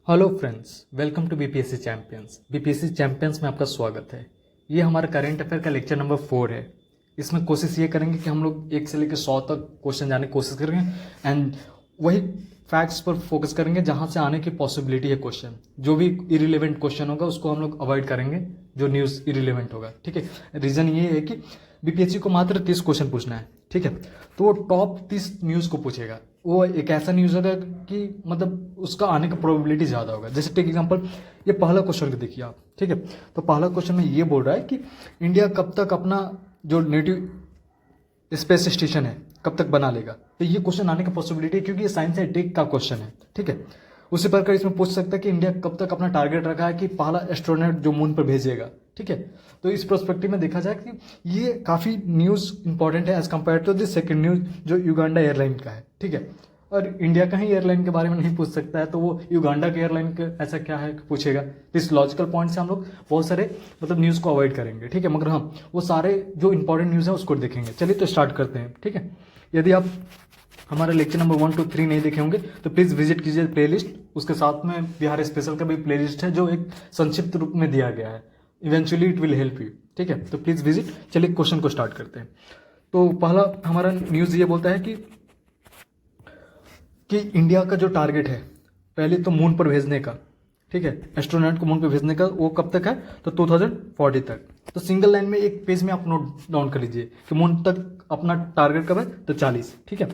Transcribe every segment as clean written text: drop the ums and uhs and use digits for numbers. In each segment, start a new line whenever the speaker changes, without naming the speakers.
Hello friends, welcome to BPSC champions. BPSC champions में आपका स्वागत है। ये हमारा करंट अफेयर का लेक्चर नंबर 4 है। इसमें कोशिश ये करेंगे कि हम लोग 1 से लेकर 100 तक क्वेश्चन जाने की कोशिश करेंगे एंड वही फैक्ट्स पर फोकस करेंगे जहाँ से आने की पॉसिबिलिटी है क्वेश्चन। जो भी इरिलेवेंट क्वेश्चन होगा उसको हम लोग अवॉइड करेंगे, जो न्यूज़ इरिलेवेंट होगा। ठीक है, रीज़न ये है कि बीपीएससी को मात्र 30 क्वेश्चन पूछना है। ठीक है, तो वो टॉप 30 न्यूज़ को पूछेगा। वो एक ऐसा न्यूज़ होगा कि मतलब उसका आने का प्रोबेबिलिटी ज़्यादा होगा। जैसे टेक एग्जांपल, ये पहला क्वेश्चन को देखिए आप। ठीक है, तो पहला क्वेश्चन में ये बोल रहा है कि इंडिया कब तक अपना जो नेटिव स्पेस स्टेशन है कब तक बना लेगा। तो ये क्वेश्चन आने का पॉसिबिलिटी है क्योंकि ये साइंस एंड टेक का क्वेश्चन है। ठीक है, उसी प्रकार इसमें पूछ सकता है कि इंडिया कब तक अपना टारगेट रखा है कि पहला एस्ट्रोनॉट जो मून पर भेजेगा। ठीक है, तो इस प्रोस्पेक्टिव में देखा जाए कि ये काफ़ी न्यूज़ इंपॉर्टेंट है as compare to the second news जो युगांडा एयरलाइन का है। ठीक है, और इंडिया का ही एयरलाइन के बारे में नहीं पूछ सकता है तो वो युगांडा के एयरलाइन का ऐसा क्या है कि पूछेगा। तो इस लॉजिकल पॉइंट से हम लोग बहुत सारे मतलब न्यूज़ को अवॉइड करेंगे। ठीक है, मगर हाँ वो सारे जो इंपॉर्टेंट न्यूज़ है उसको देखेंगे। चलिए तो स्टार्ट करते हैं। ठीक है, यदि आप हमारे लेक्चर नंबर 1, 2, 3 नहीं देखे होंगे तो प्लीज़ विजिट कीजिए प्लेलिस्ट। उसके साथ में बिहार स्पेशल का भी प्लेलिस्ट है जो एक संक्षिप्त रूप में दिया गया है। Eventually it will help you. ठीक है, तो प्लीज़ विजिट। चलिए क्वेश्चन को स्टार्ट करते हैं। तो पहला हमारा न्यूज़ ये बोलता है कि इंडिया का जो टारगेट है पहले तो मून पर भेजने का, ठीक है, एस्ट्रोनॉट को मून पर भेजने का, वो कब तक है तो 2040 तक। तो सिंगल लाइन में एक पेज में आप नोट डाउन कर लीजिए कि मून तक अपना टारगेट कब है तो 40। ठीक है,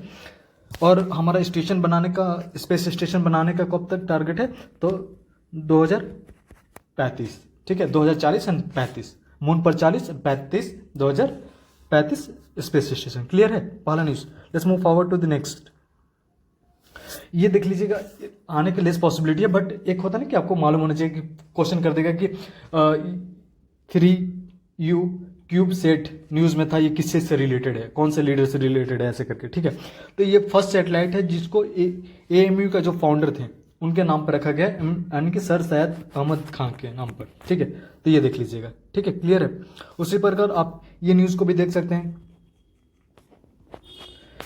और हमारा स्टेशन बनाने का, स्पेस स्टेशन बनाने का कब तक टारगेट है तो 2035। ठीक है, 2040 एंड 35, मून पर 40, 35, 2035 स्पेस स्टेशन। क्लियर है पहला news. Let's move forward to the next. ये देख लीजिएगा, आने की लेस पॉसिबिलिटी है बट एक होता है ना कि आपको मालूम होना चाहिए कि क्वेश्चन कर देगा कि 3U क्यूब सेट न्यूज़ में था, ये किससे से रिलेटेड है, कौन से लीडर से रिलेटेड है, ऐसे करके। ठीक है, तो ये फर्स्ट सैटेलाइट है जिसको AMU का जो फाउंडर थे उनके नाम पर रखा गया, यानी कि सर सैयद अहमद खान के नाम पर। ठीक है, तो ये देख लीजिएगा। ठीक है, क्लियर है। उसी प्रकार आप ये न्यूज़ को भी देख सकते हैं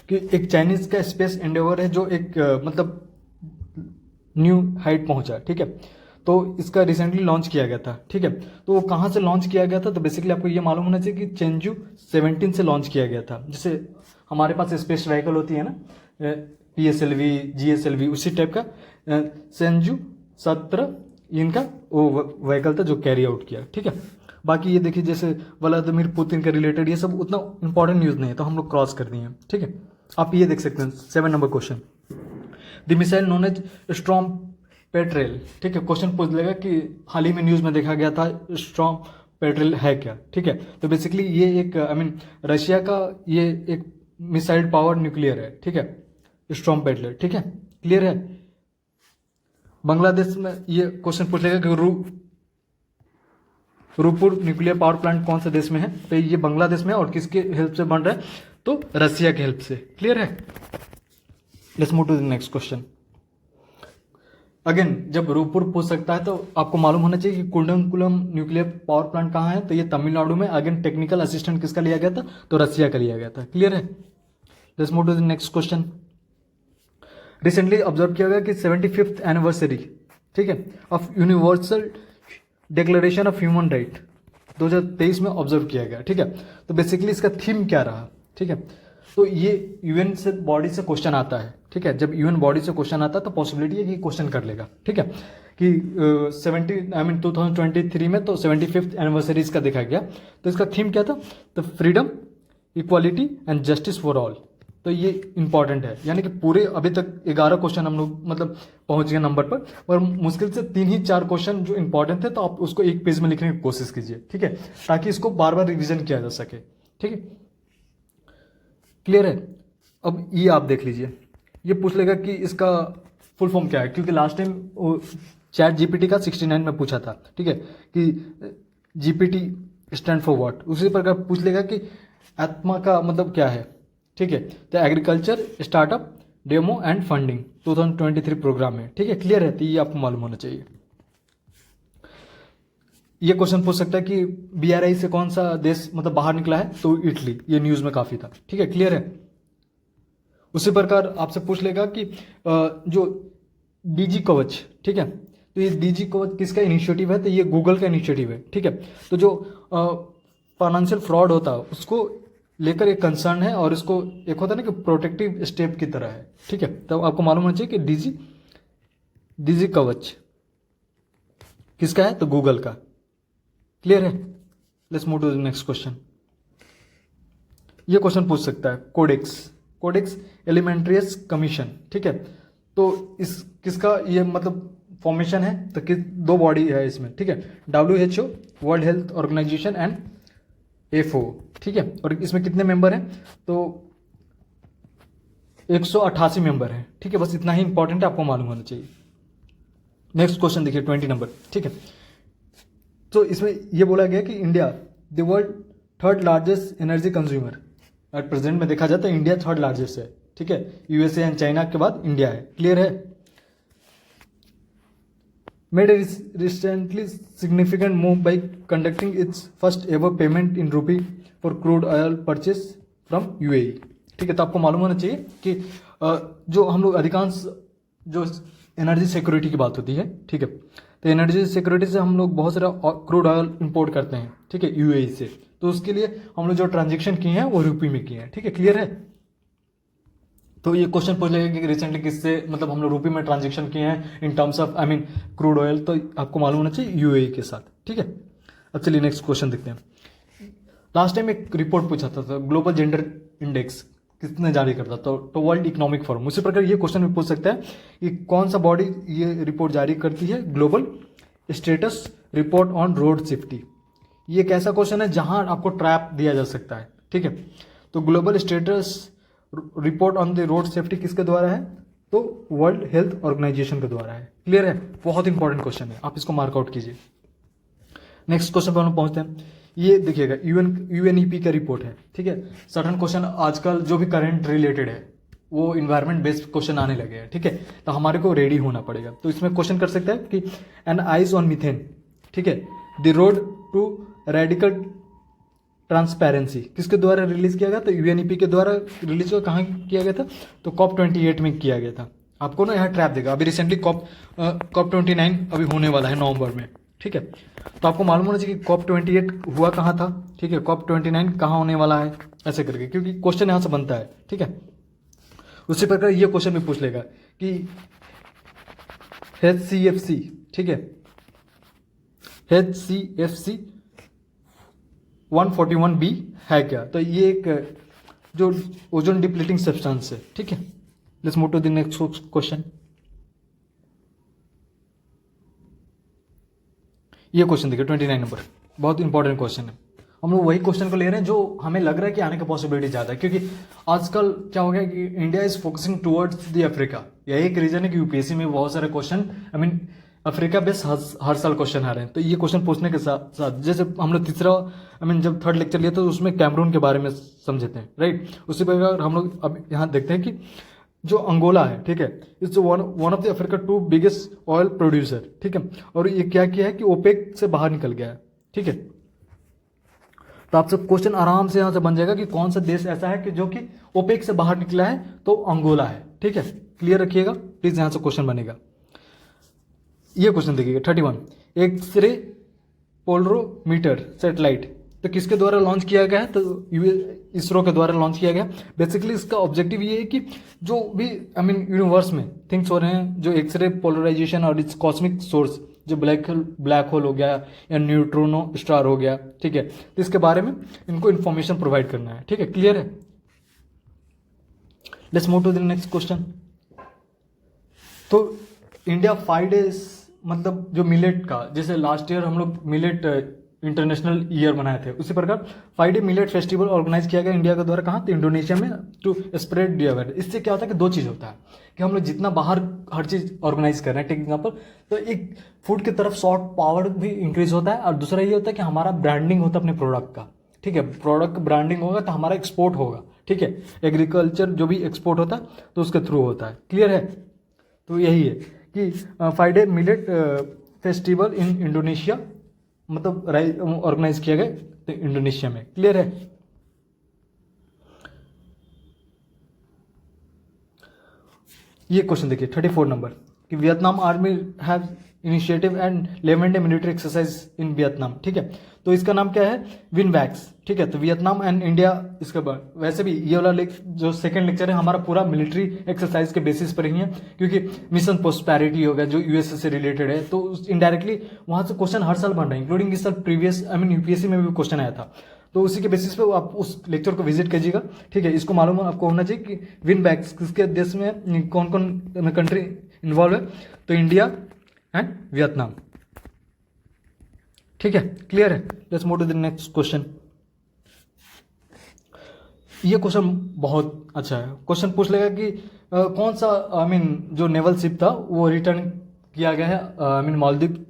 कि एक चाइनीज का स्पेस एंडेवर है जो एक मतलब न्यू हाइट पहुंचा। ठीक है, तो इसका रिसेंटली लॉन्च किया गया था। ठीक है, तो वो कहाँ से लॉन्च किया गया था तो बेसिकली आपको ये मालूम होना चाहिए कि चेंजू 17 से लॉन्च किया गया था। जैसे हमारे पास स्पेस व्हीकल होती है ना, PSLV, GSLV, उसी टाइप का चेंजू 17 इनका वो व्हीकल था जो कैरी आउट किया। ठीक है, बाकी ये देखिए जैसे व्लादिमीर पुतिन के रिलेटेड ये सब उतना इंपॉर्टेंट न्यूज़ नहीं है तो हम लोग क्रॉस कर दिए। ठीक है, आप ये देख सकते हैं 7 number question, the missile known as Storm Petrel. ठीक है, क्वेश्चन पूछ लेगा कि हाल ही में न्यूज़ में देखा गया था स्ट्रॉम पेट्रेल है क्या। ठीक है, तो बेसिकली ये एक रशिया का ये एक मिसाइल पावर न्यूक्लियर है। ठीक है, स्ट्रॉम पेट्रेल। ठीक है, क्लियर है। बांग्लादेश में ये क्वेश्चन पूछ लेगा कि रूपुर न्यूक्लियर पावर प्लांट कौन से देश में है, तो ये बांग्लादेश में है और किसके हेल्प से बन रहा है तो रसिया के हेल्प से। क्लियर है। Let's move to the next question. Again जब रूपुर पूछ सकता है तो आपको मालूम होना चाहिए कि कुंडनकुलम न्यूक्लियर पावर प्लांट कहाँ है, तो ये तमिलनाडु में। अगेन टेक्निकल असिस्टेंट किसका लिया गया था तो रसिया का लिया गया था। क्लियर है। Let's move to the next question. Recently observe किया गया कि 75th एनिवर्सरी, ठीक है, of universal declaration of human right 2023 में ऑब्जर्व किया गया। ठीक है, तो बेसिकली इसका थीम क्या रहा। ठीक है, तो ये UN से बॉडी से क्वेश्चन आता है। ठीक है, जब UN बॉडी से क्वेश्चन आता है तो पॉसिबिलिटी है कि क्वेश्चन कर लेगा। ठीक है, कि 2023 में तो 75th एनिवर्सरी इसका देखा गया। तो इसका थीम क्या था तो freedom, equality and justice for all. तो ये इंपॉर्टेंट है, यानी कि पूरे अभी तक 11 क्वेश्चन हम लोग मतलब पहुंच गए नंबर पर, और मुश्किल से 3 ही 4 क्वेश्चन जो इंपॉर्टेंट थे तो आप उसको एक पेज में लिखने की कोशिश कीजिए। ठीक है, ताकि इसको बार बार रिविजन किया जा सके। ठीक है, क्लियर है। अब ये आप देख लीजिए, ये पूछ लेगा कि इसका फुल फॉर्म क्या है, क्योंकि लास्ट टाइम चैट GPT का 69 में पूछा था। ठीक है, कि GPT स्टैंड फॉर व्हाट। उसी प्रकार पूछ लेगा कि आत्मा का मतलब क्या है। ठीक है, तो agriculture startup demo and funding 2023 program है। ठीक है, क्लियर है। तो ये आपको मालूम होना चाहिए। ये क्वेश्चन पूछ सकता है कि BRI से कौन सा देश मतलब बाहर निकला है तो इटली। ये न्यूज़ में काफ़ी था। ठीक है, क्लियर है। उसी प्रकार आपसे पूछ लेगा कि जो DG कवच, ठीक है, तो ये डीजी कवच किसका इनिशिएटिव है? तो ये गूगल का इनिशिएटिव है, ठीक है। तो जो फाइनेंशियल फ्रॉड होता है उसको लेकर एक कंसर्न है, और इसको एक होता है ना कि प्रोटेक्टिव स्टेप की तरह है, ठीक है। तो आपको मालूम होना चाहिए कि डीजी कवच किसका है? तो गूगल का। क्लियर है? Let's move to the next question. ये क्वेश्चन पूछ सकता है, कोडेक्स एलिमेंट्रियस कमीशन, ठीक है। तो इस किसका ये मतलब फॉर्मेशन है? तो किस दो बॉडी है इसमें, ठीक है। WHO World Health Organization and FAO, ठीक है। और इसमें कितने मेंबर हैं? तो 188 मेंबर हैं, ठीक है। बस इतना ही इंपॉर्टेंट है, आपको मालूम होना चाहिए। नेक्स्ट क्वेश्चन देखिए 20 नंबर, ठीक है। तो इसमें यह बोला गया कि India the world third largest energy consumer. At present में देखा जाए तो इंडिया थर्ड लार्जेस्ट है, ठीक है। USA एंड चाइना के बाद इंडिया है। क्लियर है? Made a recently significant move by conducting its first ever payment in rupee for crude oil purchase from UAE, ठीक है। तो आपको मालूम होना चाहिए कि जो हम लोग अधिकांश जो एनर्जी सिक्योरिटी की बात होती है, ठीक है। तो एनर्जी सिक्योरिटी से हम लोग बहुत सारा क्रूड ऑयल इंपोर्ट करते हैं, ठीक है, UAE से। तो उसके लिए हम लोग जो ट्रांजेक्शन किए हैं वो रुपये में किए हैं, ठीक है। क्लियर है? तो ये क्वेश्चन पूछ लेगा कि रिसेंटली किससे मतलब हम लोग रुपये में ट्रांजेक्शन किए हैं in terms of crude oil, तो आपको मालूम होना चाहिए UAE के साथ, ठीक है। अब चलिए नेक्स्ट क्वेश्चन देखते हैं। लास्ट टाइम एक रिपोर्ट पूछा था ग्लोबल जेंडर इंडेक्स किसने जारी करता? तो वर्ल्ड इकोनॉमिक फोरम। उसी प्रकार ये क्वेश्चन भी पूछ सकता है कि कौन सा बॉडी ये रिपोर्ट जारी करती है? Global status report on road safety. ये एक ऐसा क्वेश्चन है जहां आपको ट्रैप दिया जा सकता है, ठीक है। तो global status report on the road safety किसके द्वारा है? तो वर्ल्ड हेल्थ ऑर्गेनाइजेशन के द्वारा है। क्लियर है? बहुत इंपॉर्टेंट क्वेश्चन है, आप इसको मार्कआउट कीजिए। नेक्स्ट क्वेश्चन पर हम पहुंचते हैं। ये देखिएगा UNEP का रिपोर्ट है, ठीक है। सर्टन क्वेश्चन आजकल जो भी करंट रिलेटेड है वो इन्वायरमेंट बेस्ड क्वेश्चन आने लगे हैं, ठीक है। तो हमारे को रेडी होना पड़ेगा। तो इसमें क्वेश्चन कर सकते हैं कि एन आइज ऑन मीथेन, ठीक है, the road to radical transparency किसके द्वारा रिलीज किया गया? तो UNEP के द्वारा रिलीज हुआ। कहाँ किया गया था? तो COP28 में किया गया था। आपको ना यहाँ ट्रैप देगा। अभी रिसेंटली COP29 अभी होने वाला है नवंबर में, ठीक है। तो आपको मालूम होना चाहिए कि COP28 हुआ कहाँ था, ठीक है। COP29 कहाँ होने वाला है, ऐसे करके, क्योंकि क्वेश्चन यहाँ से बनता है, ठीक है। उसी प्रकार ये क्वेश्चन भी पूछ लेगा कि HCFC, ठीक है, HCFC 141b है क्या? तो ये एक जो ओजोन डिप्लीटिंग सब्सटेंस है, ठीक है। Let's move to the next question. ये क्वेश्चन देखिए 29 नंबर, बहुत इंपॉर्टेंट क्वेश्चन है। हम लोग वही क्वेश्चन को ले रहे हैं जो हमें लग रहा है कि आने की पॉसिबिलिटी ज़्यादा है, क्योंकि आजकल क्या हो गया कि India is focusing towards the Africa. यही एक रीजन है कि UPSC में बहुत सारे क्वेश्चन अफ्रीका बेस्ड हर साल क्वेश्चन आ रहे हैं। तो ये क्वेश्चन पूछने के साथ साथ जैसे हम लोग तीसरा जब थर्ड लेक्चर लिया तो उसमें कैमरून के बारे में समझे थे, राइट। उसी प्रकार हम लोग अब यहाँ देखते हैं कि जो अंगोला है, ठीक है, it's one of the Africa 2 biggest oil producer, ठीक है। और ये क्या किया है कि ओपेक से बाहर निकल गया है, ठीक है। तो आपसे क्वेश्चन आराम से यहाँ से बन जाएगा कि कौन सा देश ऐसा है कि जो कि ओपेक से बाहर निकला है? तो अंगोला है, ठीक है। क्लियर रखिएगा प्लीज, यहाँ से क्वेश्चन बनेगा। ये क्वेश्चन देखिएगा 31, एक्सरे पोलरोमीटर सैटेलाइट तो किसके द्वारा लॉन्च किया गया है? तो इसरो के द्वारा लॉन्च किया गया। बेसिकली इसका ऑब्जेक्टिव ये है कि जो भी यूनिवर्स में थिंग्स हो रहे हैं, जो एक्सरे पोलराइजेशन और इट्स कॉस्मिक सोर्स, जो ब्लैक होल हो गया या न्यूट्रोनो स्टार हो गया, ठीक है, तो इसके बारे में इनको इन्फॉर्मेशन प्रोवाइड करना है, ठीक है। क्लियर है? Let's move to the next question. तो इंडिया 5 डेज मतलब जो मिलेट का, जैसे लास्ट ईयर हम लोग मिलेट इंटरनेशनल ईयर मनाए थे, उसी प्रकार 5 डे मिलेट फेस्टिवल ऑर्गेनाइज किया गया इंडिया के द्वारा। कहाँ? तो इंडोनेशिया में, टू स्प्रेड द अवेयरनेस। इससे क्या होता है कि दो चीज़ होता है कि हम लोग जितना बाहर हर चीज़ ऑर्गेनाइज कर रहे हैं, टेक एग्जाम्पल, तो एक फूड की तरफ सॉफ्ट पावर भी इंक्रीज होता है, और दूसरा ये होता है कि हमारा ब्रांडिंग होता है अपने प्रोडक्ट का, ठीक है। प्रोडक्ट ब्रांडिंग होगा तो हमारा एक्सपोर्ट होगा, ठीक है। एग्रीकल्चर जो भी एक्सपोर्ट होता है तो उसके थ्रू होता है। क्लियर है? तो यही है कि 5 day millet festival in Indonesia मतलब ऑर्गेनाइज किया गया तो इंडोनेशिया में। क्लियर है? ये क्वेश्चन देखिए 34 नंबर कि Vietnam army have initiative and 11 day military exercise in Vietnam, ठीक है। तो इसका नाम क्या है, विनवैक्स, ठीक है। तो वियतनाम एंड इंडिया इसके बाद, वैसे भी ये वाला जो सेकंड लेक्चर है हमारा पूरा मिलिट्री एक्सरसाइज के बेसिस पर ही है, क्योंकि मिशन प्रोस्पेरिटी होगा जो यूएसए से रिलेटेड है, तो इनडायरेक्टली वहां से क्वेश्चन हर साल बन रहे हैं, इंक्लूडिंग इस साल प्रीवियस यूपीएससी में भी क्वेश्चन आया था। तो उसी के बेसिस पे आप उस लेक्चर को विजिट कीजिएगा, ठीक है। इसको मालूम आपको होना चाहिए कि विनबैक्स किसके देश में कौन कौन कंट्री इन्वॉल्व है, तो इंडिया एंड वियतनाम, ठीक है। क्लियर है। Let's move to the next question. ये क्वेश्चन बहुत अच्छा है। क्वेश्चन पूछ लेगा कि कौन सा जो नेवल शिप था वो रिटर्न किया गया है मालदीव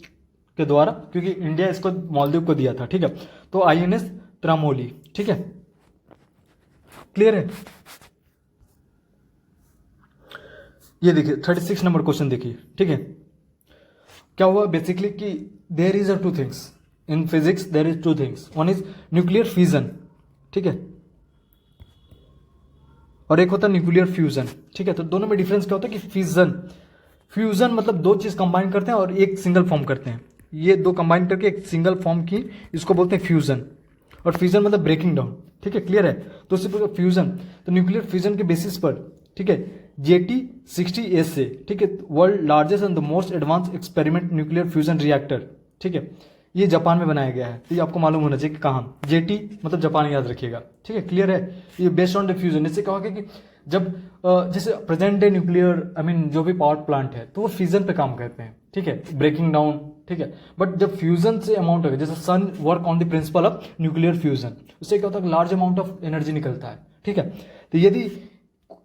के द्वारा, क्योंकि इंडिया इसको मालदीव को दिया था, ठीक है। तो आईएनएस त्रामोली, ठीक है। क्लियर है। ये देखिए 36 नंबर क्वेश्चन देखिए, ठीक है। क्या हुआ बेसिकली कि there is two things in physics, there is two things, one is nuclear fission, ठीक है, और एक होता है न्यूक्लियर फ्यूजन, ठीक है। तो दोनों में डिफरेंस क्या होता है कि फ्यूजन मतलब दो चीज कंबाइन करते हैं और एक सिंगल फॉर्म करते हैं, ये दो कंबाइन करके एक सिंगल फॉर्म की, इसको बोलते हैं फ्यूजन, और फ्यूजन मतलब ब्रेकिंग डाउन, ठीक है। क्लियर है। तो सिर्फ फ्यूजन, तो न्यूक्लियर फ्यूजन के बेसिस पर, ठीक है, JT60 से, ठीक है, world largest and the most advance experiment nuclear fusion reactor, ठीक है, ये जापान में बनाया गया है। तो ये आपको मालूम होना चाहिए कि कहाँ, जेटी मतलब जापान, याद रखिएगा, ठीक है। क्लियर है। ये बेस्ड ऑन डिफ्यूजन, इससे कहा कि जब जैसे प्रेजेंट डे न्यूक्लियर जो भी पावर प्लांट है तो वो फ्यूजन पे काम करते हैं, ठीक है, ब्रेकिंग डाउन, ठीक है। बट जब फ्यूजन से अमाउंट होगा, जैसे sun work on the principle of nuclear fusion, उससे क्या होता है, लार्ज अमाउंट ऑफ एनर्जी निकलता है, ठीक है। तो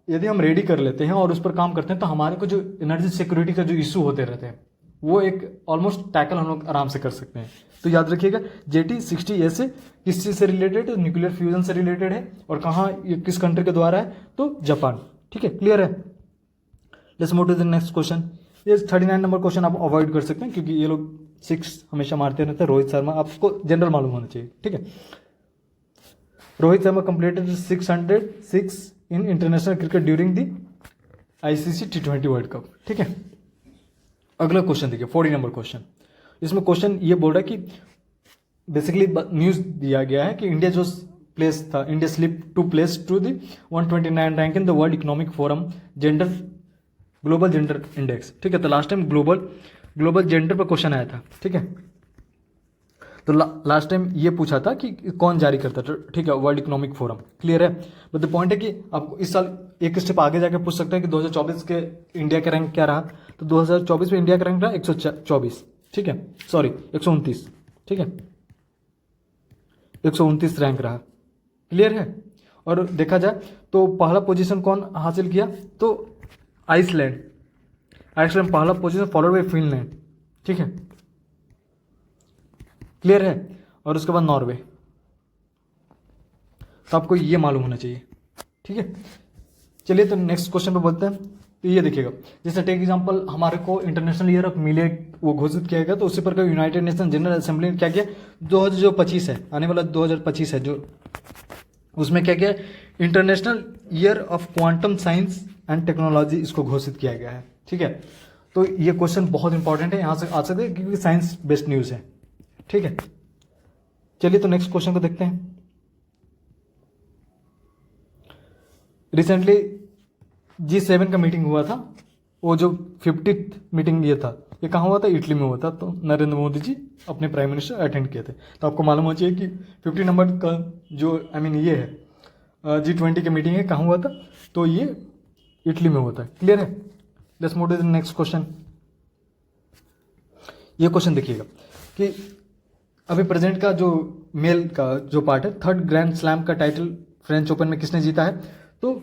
यदि हम रेडी कर लेते हैं और उस पर काम करते हैं तो हमारे को जो एनर्जी सिक्योरिटी का जो इशू होते रहते हैं वो एक ऑलमोस्ट टैकल हम लोग आराम से कर सकते हैं। तो याद रखिएगा JT60 से किस चीज से रिलेटेड है, न्यूक्लियर फ्यूजन से रिलेटेड है, और कहाँ ये किस कंट्री के द्वारा है, तो जापान, ठीक है। क्लियर है। Let's move to the next question. ये 39 नंबर क्वेश्चन आप अवॉइड कर सकते हैं क्योंकि ये लोग 6 हमेशा मारते रहते हैं। रोहित शर्मा, आपको जनरल मालूम होना चाहिए, ठीक है। Rohit Sharma completed 606 in international cricket during the ICC T20 world cup, ठीक है। अगला क्वेश्चन देखिए 40 नंबर क्वेश्चन। इसमें क्वेश्चन ये बोल रहा है कि बेसिकली न्यूज दिया गया है कि इंडिया जो प्लेस था, India slip two place to the 129 rank in the World Economic Forum Global Gender Index, ठीक है। तो लास्ट टाइम ग्लोबल जेंडर पर क्वेश्चन आया था, ठीक है। तो लास्ट टाइम ये पूछा था कि कौन जारी करता था, ठीक है, वर्ल्ड इकोनॉमिक फोरम। क्लियर है। बट द पॉइंट है कि आपको इस साल एक स्टेप आगे जाके पूछ सकते हैं कि 2024 के इंडिया का रैंक क्या रहा। तो 2024 में इंडिया का रैंक रहा 124, ठीक है, सॉरी 129, ठीक है, 129 रैंक रहा। क्लियर है। और देखा जाए तो पहला पोजीशन कौन हासिल किया, तो आइसलैंड पहला पोजीशन, फॉलोड बाय फिनलैंड, ठीक है। क्लियर है। और उसके बाद नॉर्वे। तो आपको ये मालूम होना चाहिए, ठीक है। चलिए तो नेक्स्ट क्वेश्चन पे बोलते हैं। तो ये देखिएगा, जैसे टेक एग्जांपल हमारे को इंटरनेशनल ईयर ऑफ मिलेट वो घोषित किया गया, तो उसी पर यूनाइटेड नेशन जनरल असेंबली ने क्या किया, 2025 है, आने वाला 2025 है जो, उसमें क्या किया, international year of quantum science and technology इसको घोषित किया गया है, ठीक है। तो ये क्वेश्चन बहुत इंपॉर्टेंट है, यहां से आ सकते हैं क्योंकि साइंस बेस्ड न्यूज है, ठीक है। चलिए तो नेक्स्ट क्वेश्चन को देखते हैं। रिसेंटली G7 का मीटिंग हुआ था, वो जो 50th मीटिंग ये था, ये कहाँ हुआ था, इटली में हुआ था। तो नरेंद्र मोदी जी अपने प्राइम मिनिस्टर अटेंड किए थे। तो आपको मालूम होना चाहिए कि 50 नंबर का जो ये है G20 की मीटिंग है, कहाँ हुआ था, तो ये इटली में हुआ था। क्लियर है। Let's move to the next question. ये क्वेश्चन देखिएगा कि अभी प्रेजेंट का जो मेल का जो पार्ट है, 3rd ग्रैंड स्लैम का टाइटल फ्रेंच ओपन में किसने जीता है, तो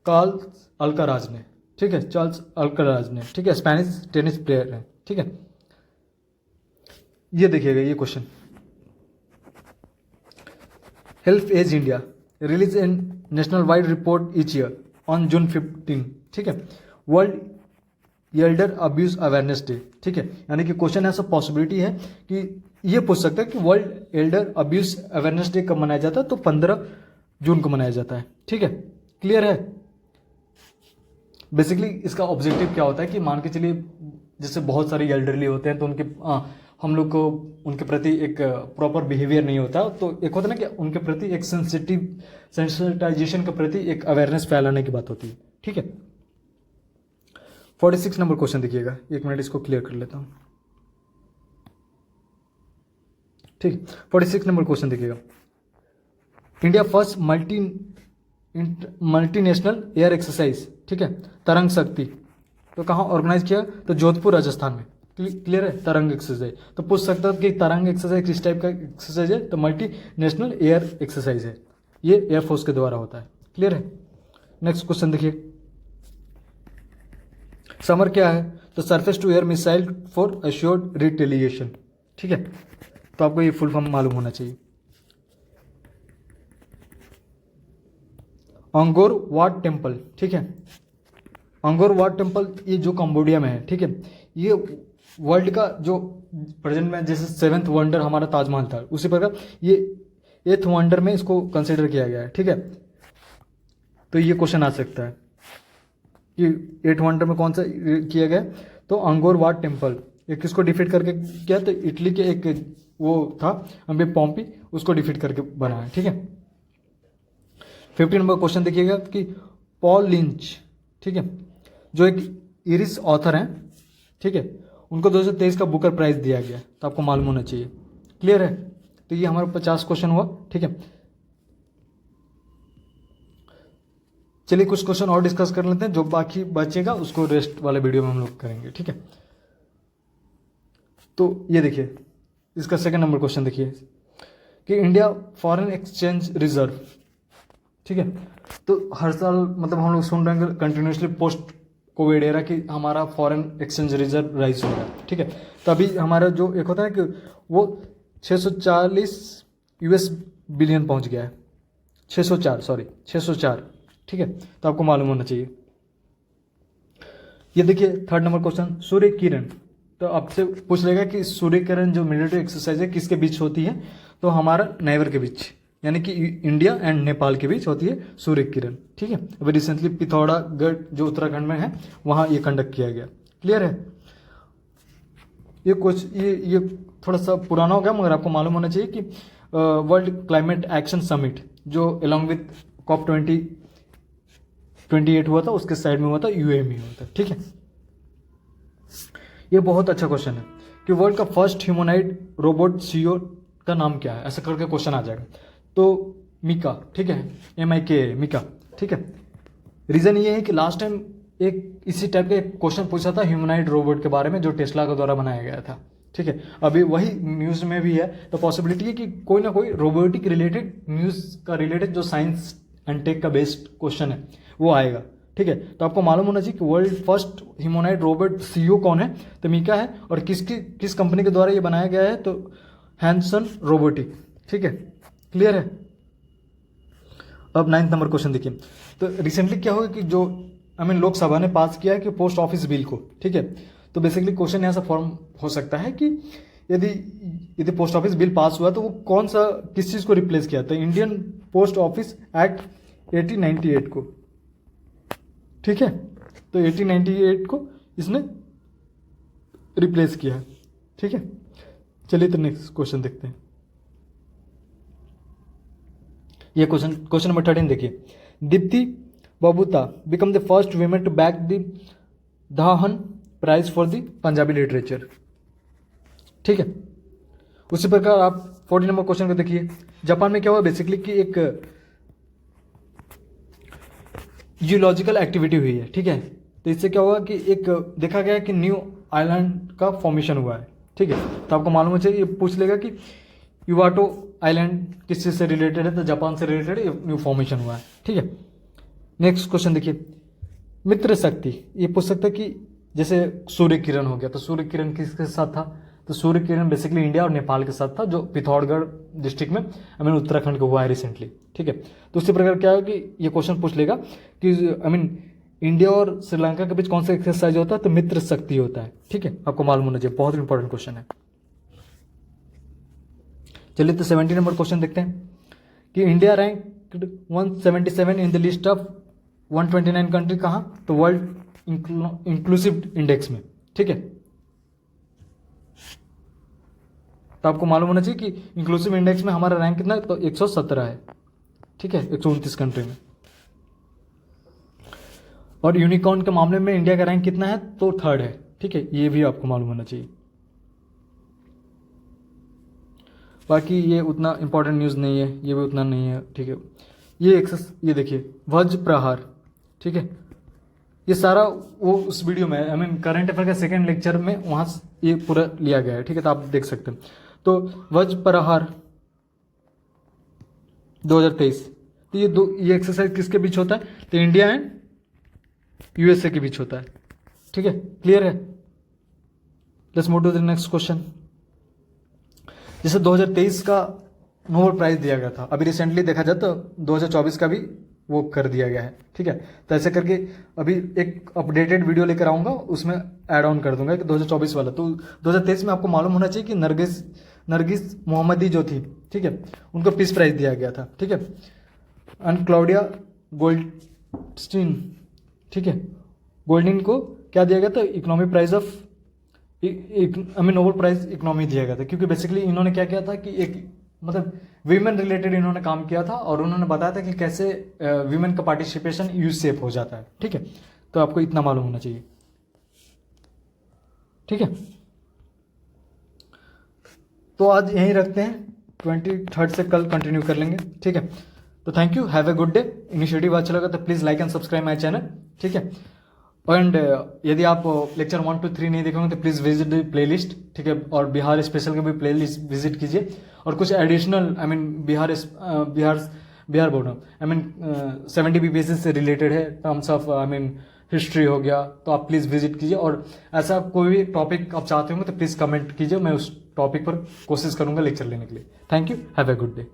चार्ल्स अल्काराज ने, ठीक है, चार्ल्स अल्काराज ने, ठीक है, स्पेनिश टेनिस प्लेयर है, ठीक है। ये देखिएगा ये question, HelpAge India release an national wide report each year on June 15, ठीक है, World Elder Abuse Awareness Day, ठीक है। यानी कि क्वेश्चन ऐसा पॉसिबिलिटी है कि ये पूछ सकता है कि world Elder Abuse Awareness day कब मनाया जाता है, तो 15 जून को मनाया जाता है, ठीक है। क्लियर है। बेसिकली इसका ऑब्जेक्टिव क्या होता है कि मान के चलिए जैसे बहुत सारे एल्डरली होते हैं तो उनके हम लोग को उनके प्रति एक प्रॉपर बिहेवियर नहीं होता, तो एक होता है ना कि उनके प्रति एक सेंसिटाइजेशन के प्रति एक अवेयरनेस फैलाने की बात होती है। ठीक है, 46 नंबर क्वेश्चन देखिएगा, एक मिनट इसको क्लियर कर लेता हूँ। ठीक, 46 नंबर क्वेश्चन देखिएगा, India first multinational air exercise, ठीक है, तरंग शक्ति, तो कहाँ ऑर्गेनाइज किया? तो जोधपुर राजस्थान में। क्लियर है, तरंग एक्सरसाइज। तो पूछ सकता है कि तरंग एक्सरसाइज किस टाइप का एक्सरसाइज है? तो मल्टी नेशनल एयर एक्सरसाइज है, ये एयरफोर्स के द्वारा होता है। क्लियर है। नेक्स्ट क्वेश्चन देखिए, समर क्या है? तो surface to air missile for assured retaliation. ठीक है, तो आपको ये फुल फॉर्म मालूम होना चाहिए। अंगोर वाट टेम्पल, ठीक है, अंगोर वाट टेम्पल ये जो कंबोडिया में है, ठीक है, ये वर्ल्ड का जो प्रेजेंट में जैसे 7th वंडर हमारा ताजमहल था, उसी प्रकार ये 8th वंडर में इसको कंसिडर किया गया है। ठीक है, तो ये क्वेश्चन आ सकता है कि 8th वंडर में कौन सा किया गया? तो अंगोर वाट टेम्पल, एक किसको डिफीट करके किया? तो इटली के एक वो था अम्बे पॉम्पी, उसको डिफीट करके बना है। ठीक है, 50 नंबर क्वेश्चन देखिएगा कि पॉल लिंच, ठीक है, जो एक इरिश ऑथर हैं, ठीक है, उनको 2023 का बुकर प्राइज दिया गया, तो आपको मालूम होना चाहिए। क्लियर है, तो ये हमारा 50 क्वेश्चन हुआ। ठीक है, चलिए कुछ क्वेश्चन और डिस्कस कर लेते हैं, जो बाकी बचेगा उसको रेस्ट वाले वीडियो में हम लोग करेंगे। ठीक है, तो ये देखिए इसका सेकंड नंबर क्वेश्चन देखिए कि इंडिया फॉरेन एक्सचेंज रिजर्व, ठीक है, तो हर साल मतलब हम लोग सुन रहे हैं कंटिन्यूसली पोस्ट कोविड एरा कि हमारा फॉरेन एक्सचेंज रिजर्व राइज हो रहा है। ठीक है, तो अभी हमारा जो एक होता है कि वो 640 US बिलियन पहुंच गया है, 604। ठीक है, तो आपको मालूम होना चाहिए। ये देखिए third number question, Surya Kiran, तो आपसे पूछ लेगा कि सूर्य किरण जो मिलिट्री एक्सरसाइज है किसके बीच होती है? तो हमारा नेवर के बीच, यानी कि इंडिया एंड नेपाल के बीच होती है सूर्य किरण। ठीक है, अभी रिसेंटली पिथौरागढ़ जो उत्तराखंड में है वहाँ ये कंडक्ट किया गया। क्लियर है, ये कुछ ये थोड़ा सा पुराना हो गया, मगर आपको मालूम होना चाहिए कि वर्ल्ड क्लाइमेट एक्शन समिट जो अलॉन्ग विथ COP28 हुआ था, उसके साइड में हुआ था, UAE में हुआ था। ठीक है, ये बहुत अच्छा क्वेश्चन है कि वर्ल्ड का फर्स्ट ह्यूमनॉइड रोबोट CEO का नाम क्या है, ऐसा करके क्वेश्चन आ जाएगा। तो मिका, ठीक है, MIKA मिका। ठीक है, रीजन ये है कि लास्ट टाइम एक इसी टाइप का एक क्वेश्चन पूछा था ह्यूमनॉइड रोबोट के बारे में जो टेस्ला के द्वारा बनाया गया था। ठीक है, अभी वही न्यूज़ में भी है, तो पॉसिबिलिटी है कि कोई ना कोई रोबोटिक रिलेटेड न्यूज़ का रिलेटेड जो साइंस एंड टेक का बेस्ड क्वेश्चन है वो आएगा। ठीक है, तो आपको मालूम होना चाहिए कि world first humanoid robot CEO कौन है? तो मिका है, और किस कंपनी के द्वारा ये बनाया गया है? तो हैंसन रोबोटिक। ठीक है, क्लियर है। अब 9th नंबर क्वेश्चन देखिए, तो रिसेंटली क्या हुआ कि जो लोकसभा ने पास किया है कि पोस्ट ऑफिस बिल को। ठीक है, तो बेसिकली क्वेश्चन यहाँ से फॉर्म हो सकता है कि यदि पोस्ट ऑफिस बिल पास हुआ तो वो कौन सा किस चीज़ को रिप्लेस किया? तो इंडियन पोस्ट ऑफिस एक्ट 1898 को। ठीक है, तो 1898 को इसने रिप्लेस किया है। ठीक है, चलिए तो नेक्स्ट क्वेश्चन देखते हैं। ये क्वेश्चन नंबर 13 देखिए, Deepti Babuta become the first women to bag the Dhahan prize for the Punjabi literature. ठीक है, उसी प्रकार आप 40 नंबर क्वेश्चन को देखिए, जापान में क्या हुआ बेसिकली कि एक जियोलॉजिकल एक्टिविटी हुई है। ठीक है, तो इससे क्या हुआ कि एक देखा गया कि न्यू आइलैंड का फॉर्मेशन हुआ है। ठीक है, तो आपको मालूम हो चाहिए, ये पूछ लेगा कि युवाटो आइलैंड किस चीज़ से रिलेटेड है? तो जापान से रिलेटेड न्यू फॉर्मेशन हुआ है। ठीक है, नेक्स्ट क्वेश्चन देखिए, मित्र शक्ति, ये पूछ सकता है कि जैसे सूर्य किरण हो गया, तो सूर्य किरण किसके साथ था? तो सूर्य किरण बेसिकली इंडिया और नेपाल के साथ था, जो पिथौरागढ़ डिस्ट्रिक्ट में उत्तराखंड को हुआ है रिसेंटली। ठीक है, तो उसी प्रकार क्या है कि ये क्वेश्चन पूछ लेगा कि इंडिया और श्रीलंका के बीच कौन सा एक्सरसाइज होता है? तो मित्र शक्ति होता है। ठीक है, आपको मालूम होना चाहिए, बहुत इंपॉर्टेंट क्वेश्चन है। चलिए तो 70 नंबर क्वेश्चन देखते हैं कि India ranked 177 in the list of 129 country, कहाँ? तो वर्ल्ड इंक्लूसिव इंडेक्स में, ठीक है। तो आपको मालूम होना चाहिए कि इंक्लूसिव इंडेक्स में हमारा रैंक कितना है, तो 117 है, ठीक है, 129 कंट्री में। और यूनिकॉर्न के मामले में इंडिया का रैंक कितना है, तो 3rd है, ठीक है, ये भी आपको मालूम होना चाहिए। बाकी ये उतना इंपॉर्टेंट न्यूज़ नहीं है, ये भी उतना नहीं है, ठीक है। ये देखिए वज्र प्रहार, ठीक है, ये सारा वो उस वीडियो में आई मीन करंट अफेयर का 2nd लेक्चर में वहाँ ये पूरा लिया गया है, ठीक है, तो आप देख सकते हैं। तो वज्र प्रहार 2023, तो ये एक्सरसाइज किसके बीच होता है, तो इंडिया एंड यूएसए के बीच होता है, ठीक है, क्लियर है। Let's move to the next question. जैसे 2023 का नोबेल प्राइज दिया गया था, अभी रिसेंटली देखा जाए तो 2024 का भी वो कर दिया गया है, ठीक है। तो ऐसे करके अभी एक अपडेटेड वीडियो लेकर आऊँगा, उसमें ऐड ऑन कर दूंगा कि 2024 वाला। तो 2023 में आपको मालूम होना चाहिए कि नरगिस मोहम्मदी जो थी, ठीक है, उनको पीस प्राइज दिया गया था, ठीक है। एंड क्लाउडिया गोल्डस्टीन, ठीक है, गोल्डिन को क्या दिया गया था, economy prize of Nobel prize economy दिया गया था, क्योंकि बेसिकली इन्होंने क्या किया था कि एक मतलब वीमेन रिलेटेड इन्होंने काम किया था और उन्होंने बताया था कि कैसे वीमेन का पार्टिसिपेशन यूज सेफ हो जाता है, ठीक है। तो आपको इतना मालूम होना चाहिए, ठीक है। तो आज यहीं रखते हैं, 23rd से कल कंटिन्यू कर लेंगे, ठीक है। तो thank you, have a good day. Initiative अच्छा लगा तो please like and subscribe my channel, ठीक है। एंड यदि आप लेक्चर 1 to 3 नहीं देखेंगे तो प्लीज़ विजिट द प्लेलिस्ट, ठीक है। और बिहार स्पेशल का भी प्लेलिस्ट विजिट कीजिए, और कुछ एडिशनल आई मीन बिहार बोल रहा हूँ, आई मीन 70 BPSC से रिलेटेड है, terms of I mean history हो गया, तो आप प्लीज़ विजिट कीजिए। और ऐसा कोई भी टॉपिक आप चाहते होंगे तो प्लीज़ कमेंट कीजिए, मैं उस टॉपिक पर कोशिश करूँगा लेक्चर लेने के लिए। Thank you, have a good day.